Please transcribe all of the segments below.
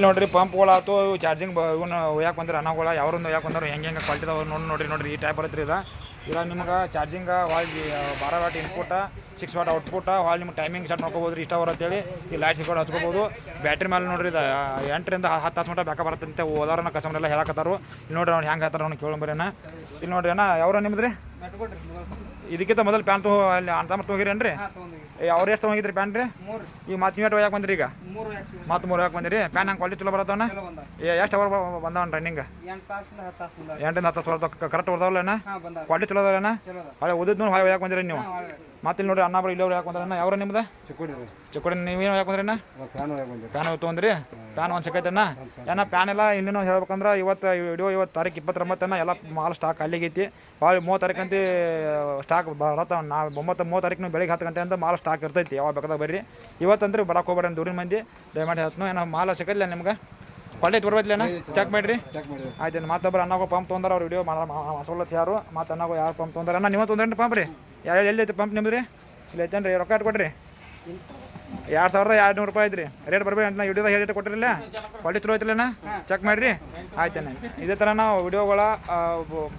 ನೋಡ್ರಿ ಪಂಪ್ಗಳು ಆಯ್ತು ಚಾರ್ಜಿಂಗ್ ಇವನ್ನ ಒಯ್ಯಾಕೆ ಬಂದ್ರೆ ಅನ್ನಗಳು ಯಾವ್ರೊಂದು ಒಯ್ಯಾಕೆ ಬಂದ್ರೆ ಹೆಂಗೆ ಕ್ವಾಲಿಟಿದಾವ ನೋಡ್ರಿ ಈ ಟೈಪ್ ಬರುತ್ತೆ ಇಲ್ಲ ನಿಮ್ಗೆ charging wall 12 watt input 6 watt output wall ನಿಮ್ಗೆ ಟೈಮಿಂಗ್ ಸೆಟ್ ಮಾಡ್ಕೋಬೋದು ಇಷ್ಟ ಬರುತ್ತೇಳಿ ಈ ಲೈಟ್ ಸಿಗೋದು ಹಚ್ಕೋಬೋದು ಬ್ಯಾಟ್ರಿ ಮೇಲೆ ನೋಡ್ರಿ ಇದು 8ರಿಂದ 10 ತಾಸು ಮಟ್ಟ ಬ್ಯಾಕಪ್ ಬರುತ್ತೆ ಓದಾರನ ಕಸ್ಟಮರ್ ಎಲ್ಲ ಹೇಳಕತ್ತಾರು ಇಲ್ಲಿ ನೋಡ್ರಿ ಅವ್ನು ಹೆಂಗೆ ಹೇಳ್ತಾರೆ ಅವ್ನು ಕೇಳಂಬರೇನ ಇಲ್ಲಿ ನೋಡ್ರಿ ಅಣ್ಣ ಯಾವ್ರ ನಿಮ್ದು ರೀ ಇದಕ್ಕಿಂತ ಮೊದಲು ಪ್ಯಾಂಟ್ ಅಲ್ಲಿ ಅಂತ ಹೋಗಿರೇನ್ರಿ ಅವ್ರು ಎಷ್ಟು ಹೋಗಿದ್ರಿ ಪ್ಯಾಂಟ್ ರೀ ಈಗ ಮತ್ತೆ ನೀವು ಯಾಕೆ ಬಂದ್ರಿ ಈಗ ಮತ್ತೆ 3 ಯಾಕೆ ಬಂದಿರಿ ಪ್ಯಾನ್ ಹಂಗೆ ಕ್ವಾಲಿಟಿ ಚಲೋ ಬರತ್ತವಣ್ಣ ಎಷ್ಟು ಅವರ್ ಬಂದವನ್ ರನ್ನಿಂಗ್ 8ರಿಂದ 10 ತಾಸು ಬರ್ತವೆ ಕರೆಕ್ಟ್ ಬರ್ತಾವಲ್ಲ ಅಣ್ಣ ಕ್ವಾಲಿಟಿ ಚಲೋ ಅದಾವಣ್ಣ ಹೊಳೆ ಓದಿದ್ದು ಹೊಳೆ ಯಾಕೆ ಬಂದಿರಿ ನೀವು ಮತ್ತೆ ಇಲ್ಲಿ ನೋಡ್ರಿ ಅಣ್ಣ ಇಲ್ಲಿ ಯಾಕೆ ಬಂದ್ರಣ್ಣ ಯಾವ್ರ ನಿಮ್ದು ಚಿಕ್ಕೋಡಿ ನೀವೇನು ಯಾಕೆ ಬಂದ್ರಿ ಅಣ್ಣ ಪ್ಯಾನ್ ತೊಗೊಂಡ್ರಿ ಪ್ಯಾನ್ ಒಂದು ಸಿಕ್ಕೈತಣ್ಣ ಏನ ಪ್ಯಾನ್ ಎಲ್ಲ ಇನ್ನೇನು ಹೇಳ್ಬೇಕಂದ್ರೆ ಇವತ್ತು ತಾರೀಕು 29 ಎಲ್ಲ ಮಾಲ್ ಸ್ಟಾಕ್ ಅಲ್ಲಿಗೈತಿ ಭಾಳ 30 ತಾರೀಕು ಸ್ಟಾಕ್ ಬರತ್ತ ನಾ 30 ತಾರೀಕು ಬೆಳಿಗ್ಗೆ 10 ಗಂಟೆ ಅಂತ ಮಾಲ್ ಸ್ಟಾಕ್ ಇರ್ತೈತಿ ಯಾವಾಗ ಬೇಕಾದಾಗ ಬರ್ರಿ ಇವತ್ತಂದ್ರೆ ಬರಕ್ಕೆ ಹೋಗ್ಬೇಡ ದೂರಿನ ಮಂದಿ ದಯಮಾಡಿ ಹತ್ನು ಏನೋ ಮಾಲ್ ಸಿಕ್ಕಲ್ಲ ನಿಮ್ಗೆ ಕ್ವಾಲಿಟಿ ಬರ್ಬೈತ್ಲೇನ ಚೆಕ್ ಮಾಡಿರಿ ಆಯ್ತು ಮತ್ತೊಬ್ಬರು ಅನ್ನಗೋ ಪಂಪ್ ತೊಂದ್ರೆ ಅವ್ರು ವಿಡಿಯೋ ಮಸೋಲತ್ ಯಾರು ಮತ್ತು ಅನ್ನಗೋ ಯಾರು ಪಂಪ್ ತೊಂದ್ರೆ ಅಣ್ಣ ನೀವು ತೊಂದ್ರೇನು ಪಂಪ್ ರೀ ಎಲ್ಲಿ ಐತಿ ಪಂಪ್ ನಿಮ್ದು ರೀ ಇಲ್ಲಿ ಐತೇನು ರೀ ರೊಕ್ಕ ಕೊಡ್ರಿ 2200 ರೂಪಾಯಿ ಐತ್ರಿ ರೇಟ್ ಬರ್ಬೇಡಿ ಅಂತ ವಿಡಿಯೋದಾಗ ಹೇಳಿ ಕೊಟ್ಟಿರಲಿಲ್ಲ ಕ್ವಾಲಿಟಿ ಚಲೋ ಐತಿಲ್ಲಣ್ಣ ಚೆಕ್ ಮಾಡಿರಿ ಆಯ್ತೇನೆ ಇದೇ ಥರ ನಾವು ವಿಡಿಯೋಗಳ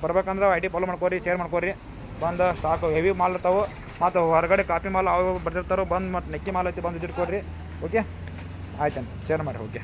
ಬರ್ಬೇಕಂದ್ರೆ ಐ ಡಿ ಫಾಲೋ ಮಾಡ್ಕೋರಿ ಶೇರ್ ಮಾಡ್ಕೋರಿ ಬಂದು ಸ್ಟಾಕ್ ಹೆವಿ ಮಾಲ್ ಇರ್ತಾವೆ ಮತ್ತು ಹೊರಗಡೆ ಕಾಪಿ ಮಾಲ್ ಅವು ಬರ್ತಿರ್ತಾರೋ ಬಂದು ಮತ್ತು ನೆಕ್ಕಿ ಮಾಲ್ ಐತಿ ಬಂದು ವಿಸಿಟ್ ಕೊಡ್ರಿ ಓಕೆ ಆಯ್ತೇನೆ ಶೇರ್ ಮಾಡಿರಿ ಓಕೆ